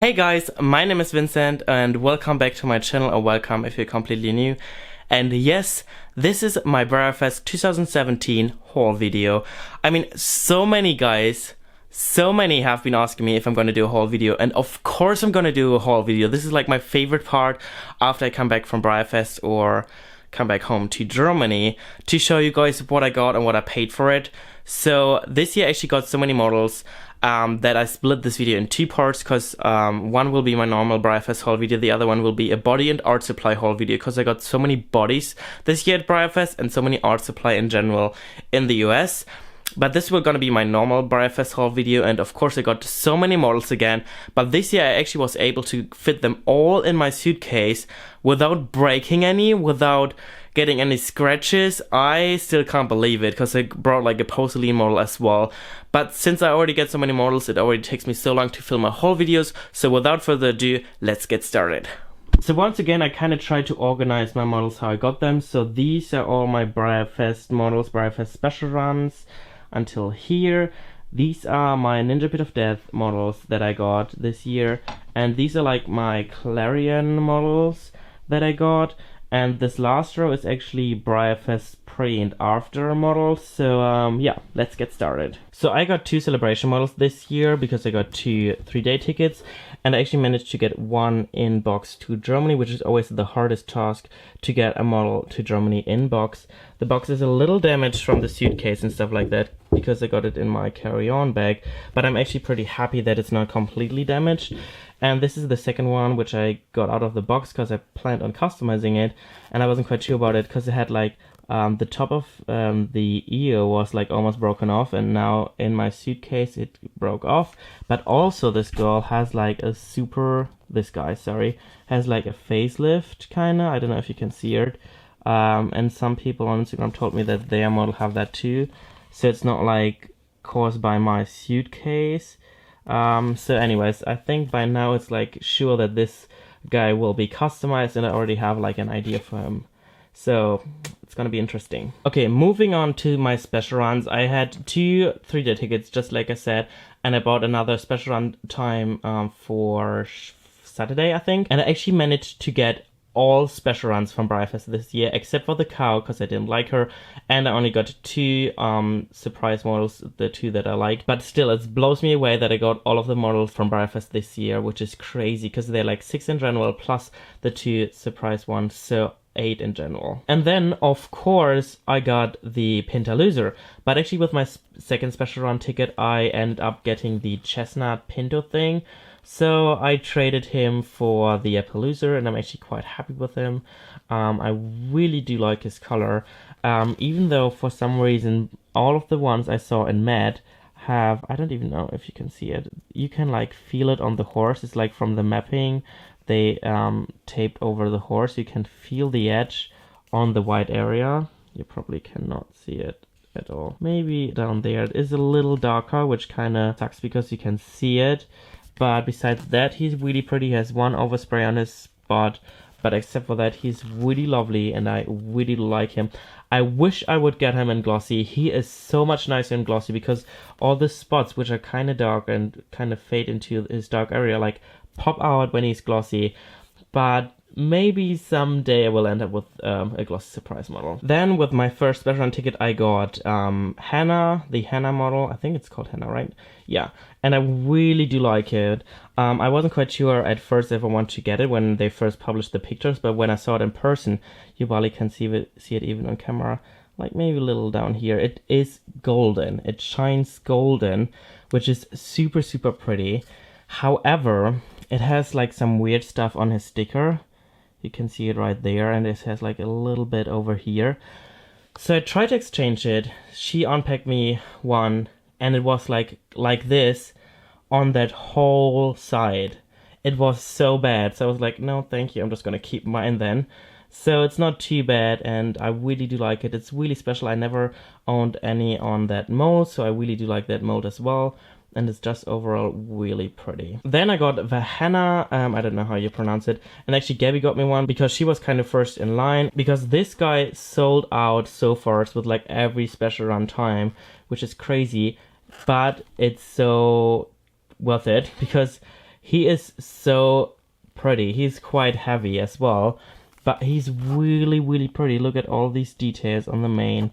Hey guys, my name is Vincent and welcome back to my channel, or welcome if you're completely new. And yes, this is my Breyerfest 2017 haul video. I mean, so many have been asking me if I'm gonna do a haul video, and of course I'm gonna do a haul video. This is like my favorite part after I come back from Breyerfest or come back home to Germany, to show you guys what I got and what I paid for it. So this year I actually got so many models that I split this video in two parts, because one will be my normal Breyerfest haul video, the other one will be a body and art supply haul video, because I got so many bodies this year at Breyerfest and so many art supply in general in the US. But this was gonna be my normal Breyerfest haul video, and of course I got so many models again, but this year I actually was able to fit them all in my suitcase without breaking any, without getting any scratches. I still can't believe it, because I brought like a porcelain model as well. But since I already get so many models, it already takes me so long to film my haul videos, so without further ado, let's get started. So once again, I kind of tried to organize my models how I got them. So these are all my Breyerfest models, Breyerfest special runs until here. These are my Ninja Pit of Death models that I got this year, and these are like my Clarion models that I got. And this last row is actually Breyerfest pre and after models. So yeah, let's get started. So I got two celebration models this year because I got two 3-day tickets, and I actually managed to get one in box to Germany, which is always the hardest task, to get a model to Germany in box. The box is a little damaged from the suitcase and stuff like that, because I got it in my carry-on bag, but I'm actually pretty happy that it's not completely damaged. And this is the second one, which I got out of the box because I planned on customizing it, and I wasn't quite sure about it because it had like the top of the ear was like almost broken off, and now in my suitcase it broke off. But also this girl has like a this guy has like a facelift kinda. I don't know if you can see it. And some people on Instagram told me that their model have that too, so it's not like caused by my suitcase. So anyways, I think by now it's like sure that this guy will be customized, and I already have like an idea for him. So it's gonna be interesting. Okay, moving on to my special runs. I had two 3-day tickets, just like I said, and I bought another special run time for Saturday, I think. And I actually managed to get all special runs from Breyerfest this year, except for the cow, because I didn't like her, and I only got two surprise models, the two that I liked. But still, it blows me away that I got all of the models from Breyerfest this year, which is crazy, because they're like 6 in general, plus the two surprise ones, so 8 in general. And then, of course, I got the Pinta loser, but actually with my second special run ticket, I ended up getting the Chestnut Pinto thing. So I traded him for the Appaloosa, and I'm actually quite happy with him. I really do like his color, even though for some reason all of the ones I saw in Mad have, I don't even know if you can see it, you can like feel it on the horse. It's like from the mapping they taped over the horse, you can feel the edge on the white area. You probably cannot see it at all. Maybe down there it is a little darker, which kind of sucks because you can see it. But besides that, he's really pretty. He has one overspray on his spot, but except for that, he's really lovely, and I really like him. I wish I would get him in glossy. He is so much nicer in glossy, because all the spots, which are kind of dark and kind of fade into his dark area, like pop out when he's glossy. But maybe someday I will end up with a glossy surprise model. Then with my first special run ticket, I got Hannah, the Hannah model. I think it's called Hannah, right? Yeah, and I really do like it. I wasn't quite sure at first if I want to get it when they first published the pictures, but when I saw it in person, you barely can see it even on camera. Like maybe a little down here. It is golden. It shines golden, which is super, super pretty. However, it has like some weird stuff on his sticker. You can see it right there, and it has like a little bit over here. So I tried to exchange it. She unpacked me one, and it was like this on that whole side. It was so bad. So I was like, no, thank you. I'm just gonna keep mine then. So it's not too bad, and I really do like it. It's really special. I never owned any on that mold, so I really do like that mold as well. And it's just overall really pretty. Then I got the Hannah, I don't know how you pronounce it, and actually Gabby got me one because she was kind of first in line, because this guy sold out so fast with like every special run time, which is crazy, but it's so worth it because He is so pretty. He's quite heavy as well, but he's really, really pretty. Look at all these details on the mane.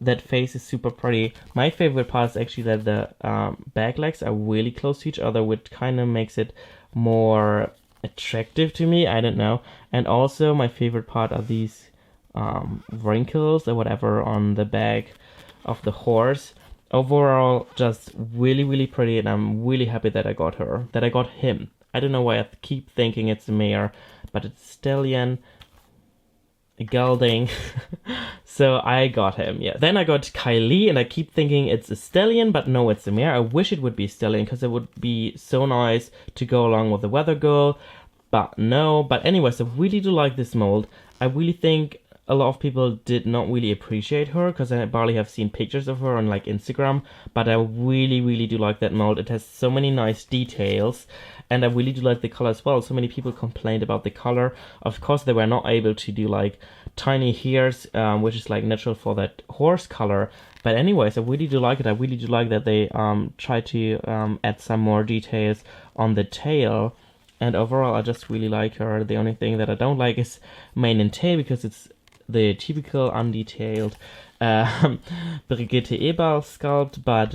That face is super pretty. My favorite part is actually that the back legs are really close to each other, which kind of makes it more attractive to me. I don't know. And also my favorite part are these wrinkles or whatever on the back of the horse. Overall, just really, really pretty, and I'm really happy that I got him. I don't know why I keep thinking it's a mare, but it's stallion. A gelding. So I got him, yeah. Then I got Kylie, and I keep thinking it's a stallion, but no, it's a mare. I wish it would be stallion, because it would be so nice to go along with the weather girl, but no. But anyways, I really do like this mold. I really think a lot of people did not really appreciate her, because I barely have seen pictures of her on like Instagram, but I really, really do like that mold. It has so many nice details, and I really do like the color as well. So many people complained about the color. Of course, they were not able to do like tiny hairs, which is like natural for that horse color. But anyways, I really do like it. I really do like that they try to add some more details on the tail. And overall, I just really like her. The only thing that I don't like is mane and tail, because it's the typical undetailed Brigitte Eberl sculpt, but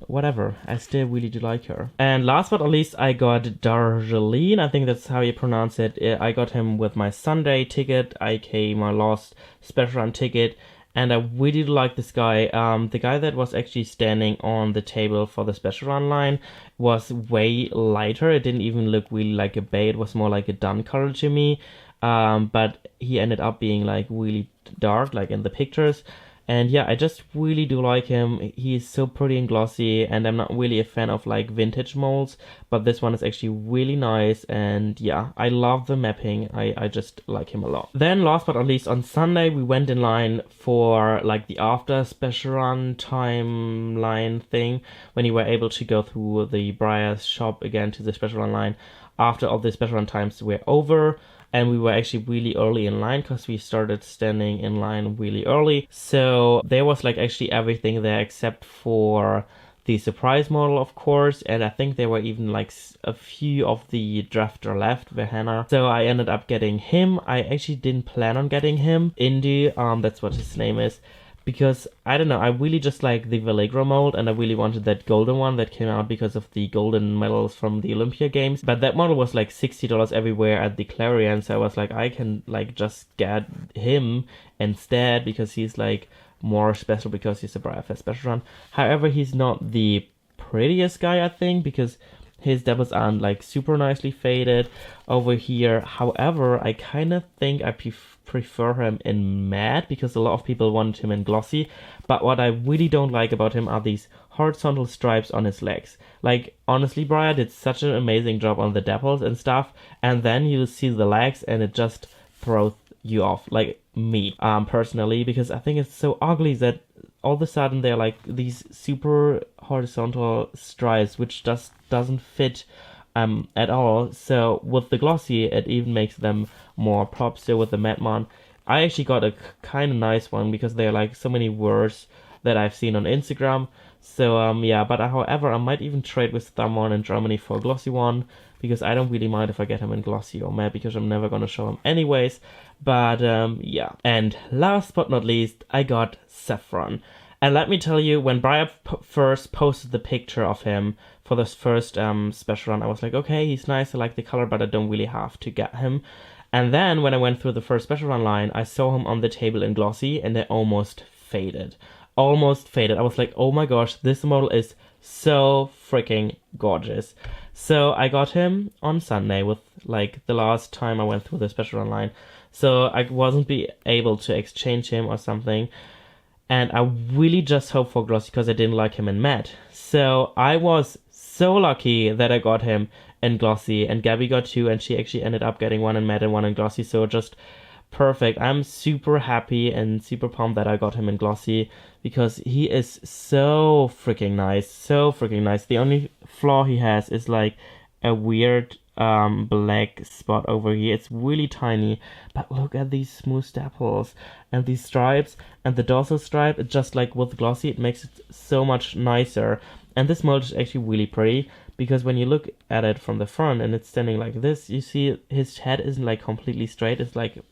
whatever, I still really do like her. And last but not least, I got Darjeeling, I think that's how you pronounce it. I got him with my Sunday ticket, aka my last special run ticket, and I really like this guy. The guy that was actually standing on the table for the special run line was way lighter. It didn't even look really like a bay, it was more like a dun color to me. But he ended up being like really dark, like in the pictures. And yeah, I just really do like him. He's so pretty and glossy, and I'm not really a fan of like vintage molds, but this one is actually really nice. And yeah, I love the mapping. I just like him a lot. Then last but not least, on Sunday we went in line for like the after special run timeline thing, when you were able to go through the Breyer shop again to the special run line after all the special run times were over. And we were actually really early in line, because we started standing in line really early. So there was like actually everything there except for the surprise model, of course. And I think there were even like a few of the drafter left, Verhanna. So I ended up getting him. I actually didn't plan on getting him. Indy, that's what his name is. Because, I don't know, I really just like the Vallegro mold, and I really wanted that golden one that came out because of the golden medals from the Olympia Games. But that model was like $60 everywhere at the Clarion, so I was like, I can like just get him instead, because he's like more special because he's a Breyerfest special run. However, he's not the prettiest guy, I think, because his doubles aren't like super nicely faded over here. However, I kind of think I prefer him in matte, because a lot of people wanted him in glossy. But what I really don't like about him are these horizontal stripes on his legs. Like, honestly, Breyer did such an amazing job on the dapples and stuff, and then you see the legs and it just throws you off, like me, personally, because I think it's so ugly that all of a sudden they're like these super horizontal stripes, which just doesn't fit at all. So with the glossy, it even makes them more pop. So with the matte one, I actually got a kind of nice one, because they're like so many worse that I've seen on Instagram. So yeah, but however, I might even trade with someone in Germany for a glossy one, because I don't really mind if I get him in glossy or matte, because I'm never gonna show him anyways. But yeah. And last but not least, I got Saffron. And let me tell you, when Breyer first posted the picture of him for this first special run, I was like, okay, he's nice, I like the color, but I don't really have to get him. And then when I went through the first special run line, I saw him on the table in glossy, and they almost faded. Almost faded. I was like, oh my gosh, this model is so freaking gorgeous. So I got him on Sunday, with like the last time I went through the special run line. So I wasn't able to exchange him or something. And I really just hope for glossy, because I didn't like him in matte. So I was so lucky that I got him in glossy, and Gabby got two, and she actually ended up getting one in matte and one in glossy. So just perfect. I'm super happy and super pumped that I got him in glossy, because he is so freaking nice. So freaking nice. The only flaw he has is like a weird black spot over here. It's really tiny, but look at these smooth dapples and these stripes and the dorsal stripe. It's just like with glossy, it makes it so much nicer. And this mold is actually really pretty, because when you look at it from the front and it's standing like this, you see his head isn't like completely straight. It's like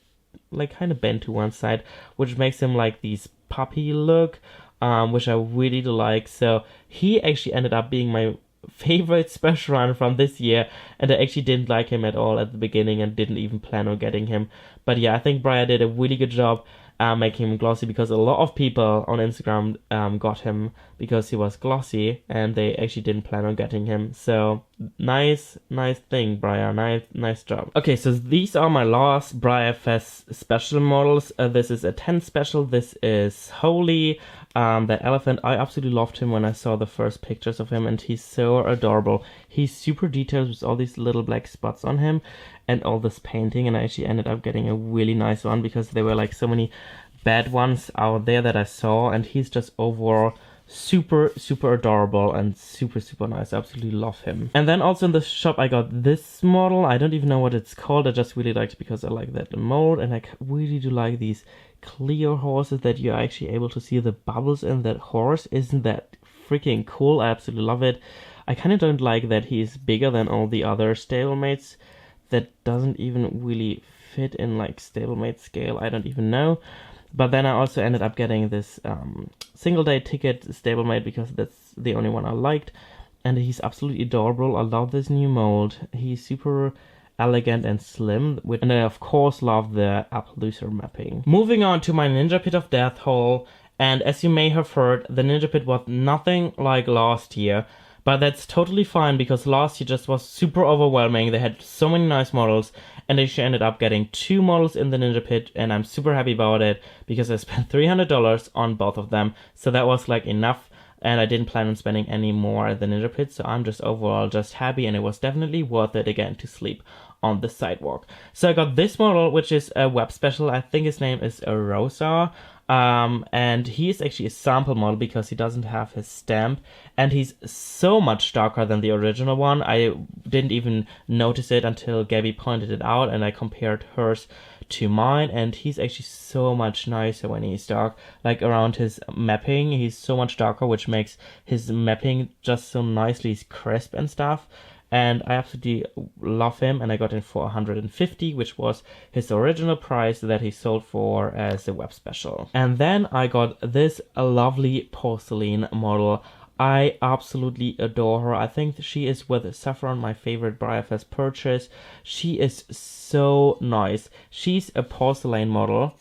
kind of bent to one side, which makes him like these puppy look, which I really do like. So he actually ended up being my favorite special run from this year, and I actually didn't like him at all at the beginning and didn't even plan on getting him. But yeah, I think Breyer did a really good job making him glossy, because a lot of people on Instagram got him because he was glossy and they actually didn't plan on getting him. So nice thing, Breyer. Nice job. Okay, so these are my last Breyerfest special models. This is a 10 special. This is Holy, that elephant. I absolutely loved him when I saw the first pictures of him, and he's so adorable. He's super detailed with all these little black spots on him and all this painting, and I actually ended up getting a really nice one because there were like so many bad ones out there that I saw, and he's just overall super adorable and super nice. I absolutely love him. And then also in the shop I got this model. I don't even know what it's called. I just really liked it because I like that mold, and I really do like these clear horses that you're actually able to see the bubbles in that horse. Isn't that freaking cool? I absolutely love it. I kind of don't like that he's bigger than all the other stablemates. That doesn't even really fit in like stablemate scale. I don't even know. But then I also ended up getting this single day ticket stablemate because that's the only one I liked. And he's absolutely adorable. I love this new mold. He's super elegant and slim. And I of course love the Appaloosa mapping. Moving on to my Ninja Pit of Death haul. And as you may have heard, the Ninja Pit was nothing like last year. But that's totally fine, because last year just was super overwhelming. They had so many nice models, and I actually ended up getting 2 models in the Ninja Pit, and I'm super happy about it because I spent $300 on both of them. So that was like enough, and I didn't plan on spending any more at the Ninja Pit, so I'm just overall just happy, and it was definitely worth it again to sleep on the sidewalk. So I got this model, which is a web special. I think his name is Rosa. And he is actually a sample model because he doesn't have his stamp, and he's so much darker than the original one. I didn't even notice it until Gabby pointed it out, and I compared hers to mine, and he's actually so much nicer when he's dark. Like around his mapping, he's so much darker, which makes his mapping just so nicely crisp and stuff. And I absolutely love him, and I got him for $150, which was his original price that he sold for as a web special. And then I got this lovely porcelain model. I absolutely adore her. I think she is with Saffron my favorite Breyerfest purchase. She is so nice. She's a porcelain model,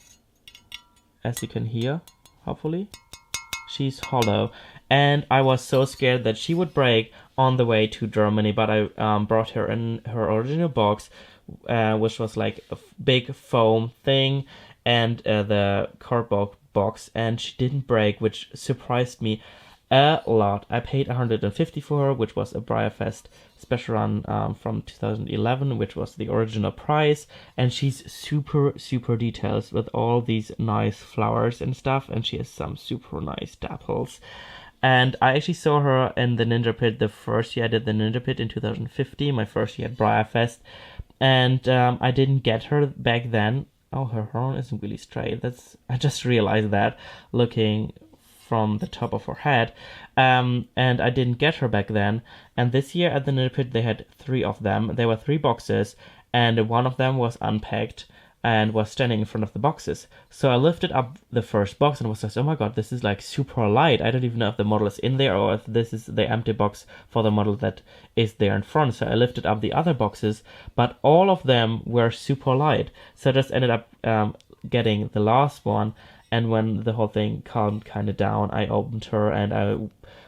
as you can hear, hopefully. She's hollow, and I was so scared that she would break on the way to Germany, but I brought her in her original box, which was like a big foam thing, and the cardboard box, and she didn't break, which surprised me a lot. I paid $150 for her, which was a Breyerfest special run from 2011, which was the original price, and she's super detailed with all these nice flowers and stuff, and she has some super nice dapples. And I actually saw her in the Ninja Pit the first year I did the Ninja Pit in 2015, my first year at Breyerfest, and I didn't get her back then. Oh, her horn isn't really straight. I just realized that looking from the top of her head, and I didn't get her back then. And this year at the Ninja Pit they had 3 of them. There were 3 boxes, and one of them was unpacked and was standing in front of the boxes. So I lifted up the first box and was like, oh my god, this is like super light. I don't even know if the model is in there or if this is the empty box for the model that is there in front. So I lifted up the other boxes, but all of them were super light. So I just ended up getting the last one, and when the whole thing calmed kind of down, I opened her, and I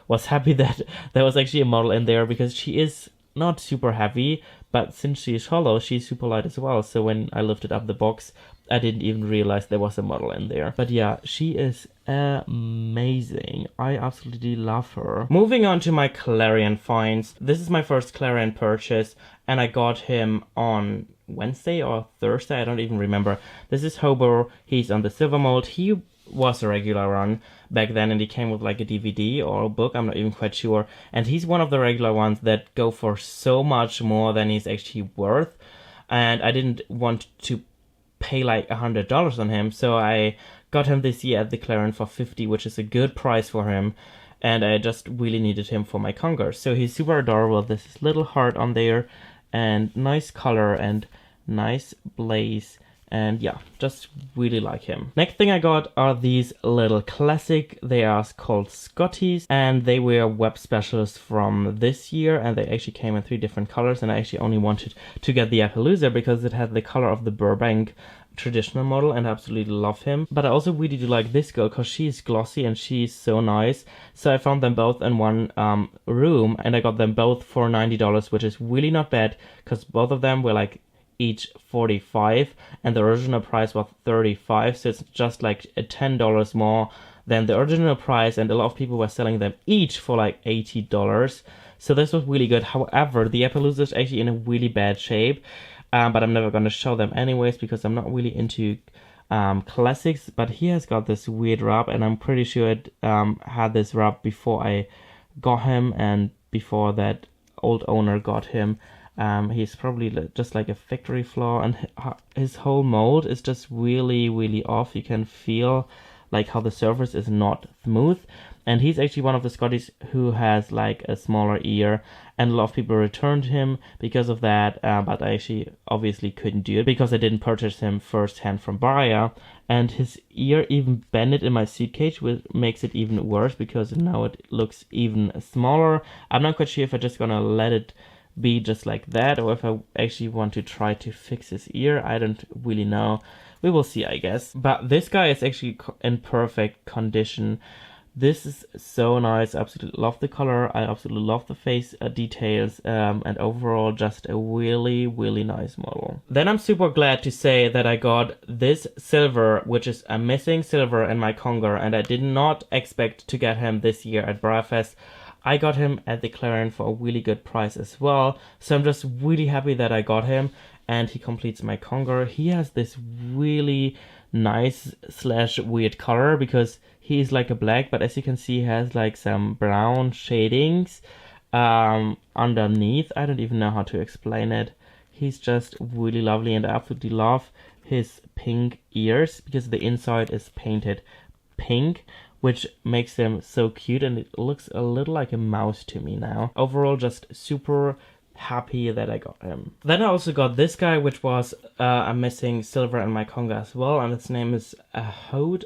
was happy that there was actually a model in there, because she is not super heavy, but since she's hollow, she's super light as well. So when I lifted up the box, I didn't even realize there was a model in there. But yeah, she is amazing. I absolutely love her. Moving on to my Clarion finds. This is my first Clarion purchase, and I got him on Wednesday or Thursday, I don't even remember. This is Hobo. He's on the silver mold. He was a regular run back then, and he came with like a DVD or a book, I'm not even quite sure, and he's one of the regular ones that go for so much more than he's actually worth, and I didn't want to pay like $100 on him, so I got him this year at the Clarion for $50, which is a good price for him. and I just really needed him for my Conger. So he's super adorable. This little heart on there, and nice color and nice blaze. And yeah, just really like him. Next thing I got are these little classic. They are called Scotties, and they were web specials from this year, and they actually came in 3 different colors. And I actually only wanted to get the Appaloosa because it had the color of the Burbank traditional model, and I absolutely love him. But I also really do like this girl because she's glossy and she's so nice. So I found them both in one room, and I got them both for $90, which is really not bad because both of them were like each 45, and the original price was 35, so it's just like $10 more than the original price, and a lot of people were selling them each for like $80. So this was really good. However, the Appaloosa is actually in a really bad shape, but I'm never going to show them anyways because I'm not really into classics. But he has got this weird rub, and I'm pretty sure it had this rub before I got him and before that old owner got him. He's probably just like a factory flaw, and his whole mold is just really, really off. You can feel like how the surface is not smooth, and he's actually one of the Scotties who has like a smaller ear, and a lot of people returned him because of that, but I actually obviously couldn't do it because I didn't purchase him first hand from Breyer, and his ear even bended in my seat cage, which makes it even worse because now it looks even smaller. I'm not quite sure if I'm just gonna let it be just like that, or if I actually want to try to fix his ear. I don't really know. We will see, I guess. But this guy is actually in perfect condition. This is so nice. I absolutely love the color. I absolutely love the face details, and overall just a really, really nice model. Then I'm super glad to say that I got this silver, which is a missing silver in my Conger, and I did not expect to get him this year at Breyerfest. I got him at the Clarion for a really good price as well, so I'm just really happy that I got him, and he completes my Conger. He has this really nice / weird color because he's like a black, but as you can see he has like some brown shadings underneath. I don't even know how to explain it. He's just really lovely, and I absolutely love his pink ears because the inside is painted pink, which makes them so cute, and it looks a little like a mouse to me now. Overall, just super happy that I got him. Then I also got this guy, which was a missing silver in my Conger as well, and its name is Ahote.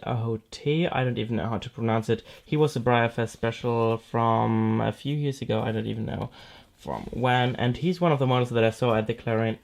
I don't even know how to pronounce it. He was a Breyerfest special from a few years ago. I don't even know from when, and he's one of the models that I saw at the Clarion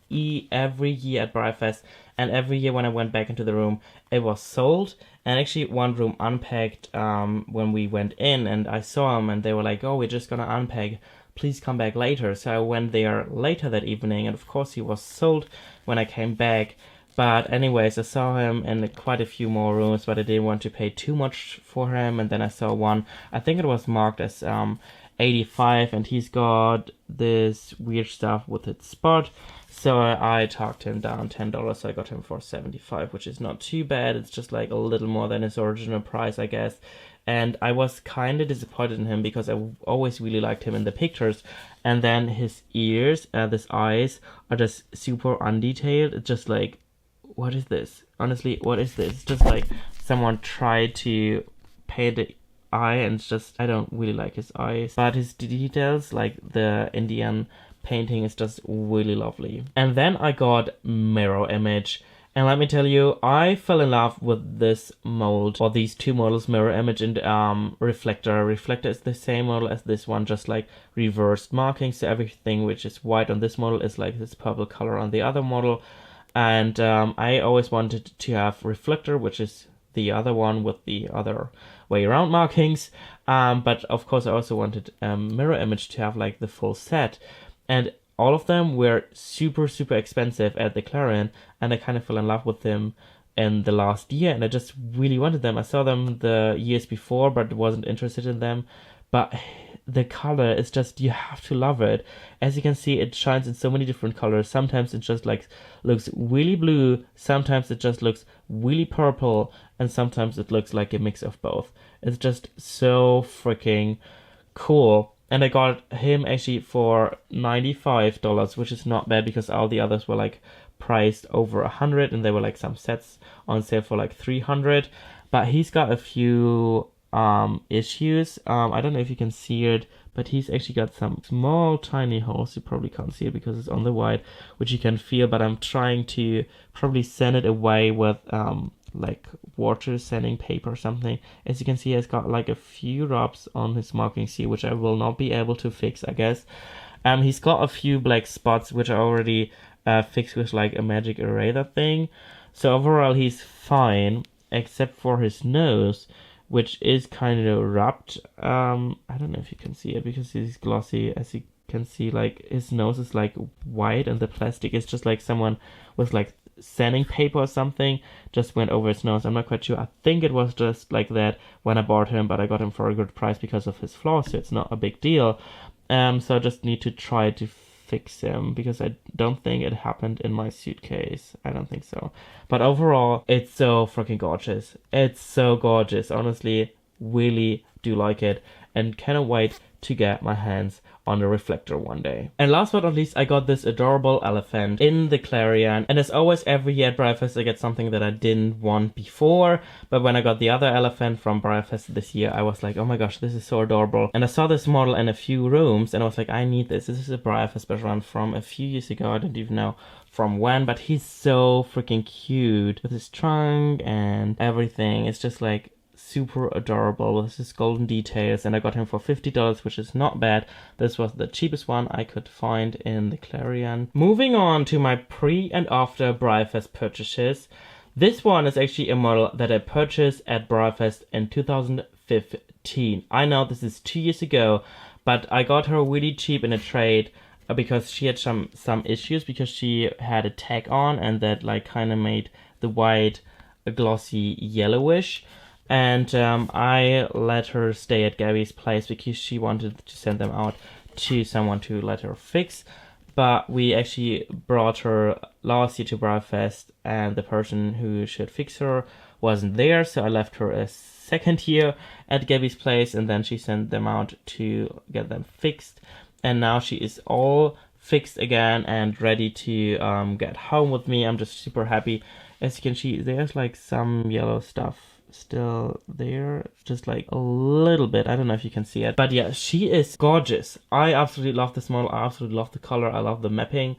every year at Breyerfest, and every year when I went back into the room it was sold. And actually one room unpacked when we went in, and I saw him and they were like, oh, we're just gonna unpack, please come back later. So I went there later that evening, and of course he was sold when I came back. But anyways, I saw him in quite a few more rooms, but I didn't want to pay too much for him. And then I saw one, I think it was marked as 85, and he's got this weird stuff with its spot. So I talked him down $10, so I got him for 75, which is not too bad. It's just like a little more than his original price, I guess. And I was kind of disappointed in him because I always really liked him in the pictures. And then his ears, his eyes are just super undetailed. It's just like, what is this? Honestly, what is this? It's just like someone tried to paint the eye, and it's just, I don't really like his eyes. But his details, like the Indian painting, is just really lovely. And then I got Mirror Image, and let me tell you, I fell in love with this mold, or these two models, Mirror Image and Reflector. Reflector is the same model as this one, just like reversed marking, so everything which is white on this model is like this purple color on the other model. And I always wanted to have Reflector, which is the other one with the other way around markings, but of course I also wanted Mirror Image to have like the full set. And all of them were super, super expensive at the Clarion, and I kind of fell in love with them in the last year, and I just really wanted them. I saw them the years before, but wasn't interested in them. But the color is just, you have to love it. As you can see, it shines in so many different colors. Sometimes it just like looks really blue, sometimes it just looks really purple, and sometimes it looks like a mix of both. It's just so freaking cool. And I got him actually for $95, which is not bad because all the others were like priced over 100, and there were like some sets on sale for like 300. But he's got a few issues. I don't know if you can see it, but he's actually got some small tiny holes. You probably can't see it because it's on the white, which you can feel, but I'm trying to probably sand it away with like water sanding paper or something. As you can see, he's got like a few rubs on his markings here, which I will not be able to fix, I guess. He's got a few black spots, which I already fixed with like a magic eraser thing. So overall, he's fine, except for his nose, which is kind of rubbed. I don't know if you can see it because he's glossy. As you can see, like his nose is like white and the plastic is just like someone with like sanding paper or something just went over his nose. I'm not quite sure. I think it was just like that when I bought him, but I got him for a good price because of his flaws, so it's not a big deal. So I just need to try to fix him because I don't think it happened in my suitcase. I don't think so. But overall, it's so freaking gorgeous. It's so gorgeous. Honestly, really do like it and cannot wait to get my hands on the reflector one day. And last but not least, I got this adorable elephant in the Clarion. And as always, every year at Breyerfest, I get something that I didn't want before. But when I got the other elephant from Breyerfest this year, I was like, oh my gosh, this is so adorable. And I saw this model in a few rooms and I was like, I need this. This is a Breyerfest special run from a few years ago. I don't even know from when, but he's so freaking cute with his trunk and everything. It's just like super adorable with his golden details, and I got him for $50, which is not bad. This was the cheapest one I could find in the Clarion. Moving on to my pre and after Breyerfest purchases. This one is actually a model that I purchased at Breyerfest in 2015. I know this is 2 years ago, but I got her really cheap in a trade because she had some issues because she had a tag on and that like kind of made the white a glossy yellowish. And I let her stay at Gabby's place because she wanted to send them out to someone to let her fix. But we actually brought her last year to Breyerfest and the person who should fix her wasn't there. So I left her a second year at Gabby's place and then she sent them out to get them fixed. And now she is all fixed again and ready to get home with me. I'm just super happy. As you can see, there's like some yellow stuff still there, just like a little bit. I don't know if you can see it, but yeah, she is gorgeous. I absolutely love this model. I absolutely love the color. I love the mapping.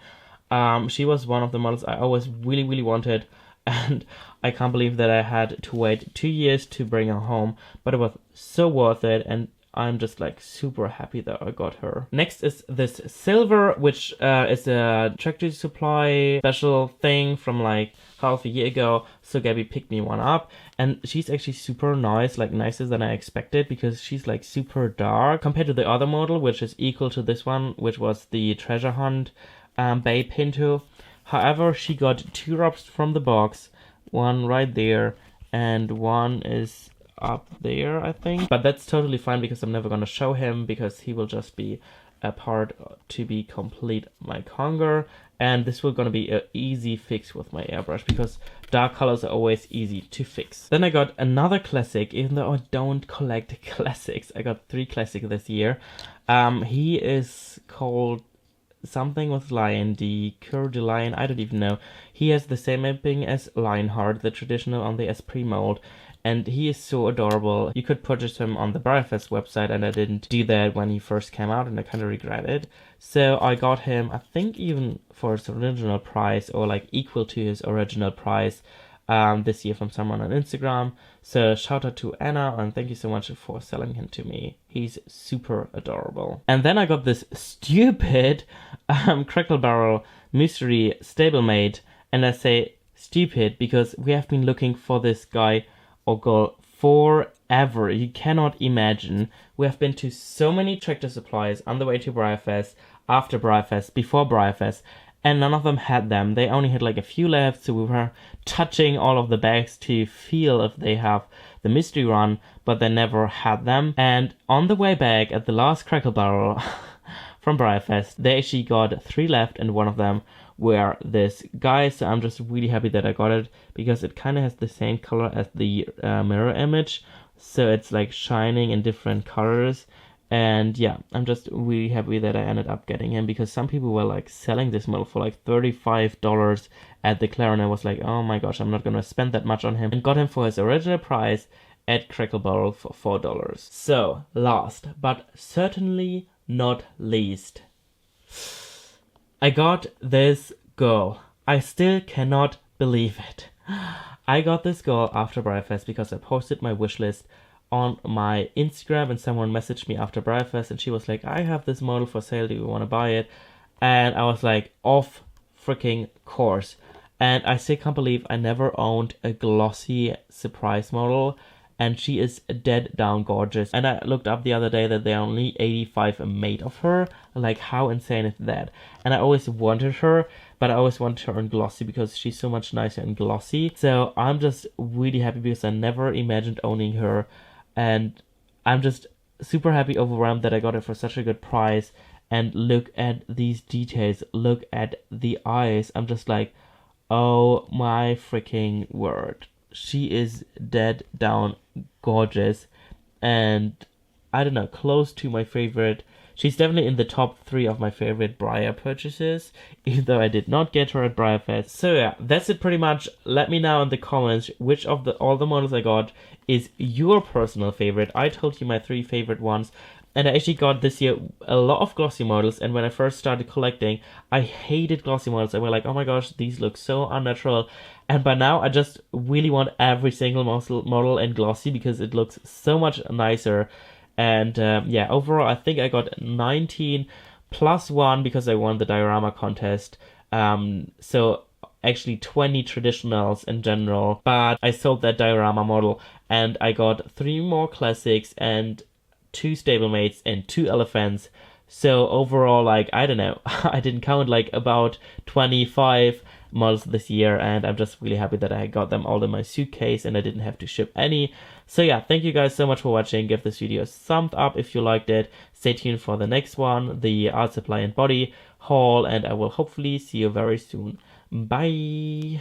She was one of the models I always really wanted, and I can't believe that I had to wait 2 years to bring her home, but it was so worth it, and I'm just like super happy that I got her. Next is this silver, which is a Tractor Supply special thing from like half a year ago. So Gabby picked me one up and she's actually super nice, like nicer than I expected because she's like super dark compared to the other model, which is equal to this one, which was the Treasure Hunt Bay Pinto. However, she got 2 rubs from the box, one right there and one is up there, I think, but that's totally fine because I'm never gonna show him because he will just be a part to be complete my conger, and this will gonna be an easy fix with my airbrush because dark colors are always easy to fix. Then I got another classic, even though I don't collect classics. I got 3 classics this year. He is called something with lion, the Cœur de Lion, I don't even know. He has the same mapping as Lionheart, the traditional on the Esprit mold. And he is so adorable. You could purchase him on the Breyerfest website, and I didn't do that when he first came out, and I kind of regret it. So I got him, I think even for his original price, or like equal to his original price, this year from someone on Instagram. So shout out to Anna, and thank you so much for selling him to me. He's super adorable. And then I got this stupid Crackle Barrel Mystery Stablemate, and I say stupid because we have been looking for this guy or girl forever. You cannot imagine. We have been to so many Tractor Supplies on the way to Breyerfest, after Breyerfest, before Breyerfest, and none of them had them. They only had like a few left, so we were touching all of the bags to feel if they have the mystery run, but they never had them. And on the way back at the last Crackle Barrel from Breyerfest, they actually got 3 left, and one of them were this guy. So I'm just really happy that I got it because it kind of has the same color as the mirror image, so it's like shining in different colors. And yeah, I'm just really happy that I ended up getting him because some people were like selling this model for like $35 at the Clarion. I was like, oh my gosh, I'm not gonna spend that much on him, and got him for his original price. at Crackle Barrel for $4. So, last but certainly not least, I got this girl. I still cannot believe it. I got this girl after Breyerfest because I posted my wishlist on my Instagram and someone messaged me after Breyerfest and she was like, I have this model for sale, do you want to buy it? And I was like, of freaking course. And I still can't believe I never owned a glossy surprise model, and she is dead down gorgeous. And I looked up the other day that there are only 85 made of her. Like, how insane is that? And I always wanted her, but I always wanted her in glossy because she's so much nicer in glossy. So I'm just really happy because I never imagined owning her, and I'm just super happy, overwhelmed that I got it for such a good price. And look at these details, look at the eyes. I'm just like, oh my freaking word. She is dead down gorgeous, and I don't know, close to my favorite. She's definitely in the top 3 of my favorite Breyer purchases, even though I did not get her at Breyerfest. So yeah, that's it pretty much. Let me know in the comments which of all the models I got is your personal favorite. I told you my 3 favorite ones. And I actually got this year a lot of glossy models, and when I first started collecting, I hated glossy models. I was like, oh my gosh, these look so unnatural. And by now, I just really want every single model in glossy because it looks so much nicer. And yeah, overall, I think I got 19 plus 1 because I won the diorama contest. So actually 20 traditionals in general, but I sold that diorama model, and I got 3 more classics and 2 stablemates and 2 elephants. So overall, like, I don't know, I didn't count, like, about 25 models this year, and I'm just really happy that I got them all in my suitcase and I didn't have to ship any. So yeah, thank you guys so much for watching. Give this video a thumbs up if you liked it. Stay tuned for the next one, the Art Supply and Body haul, and I will hopefully see you very soon. Bye!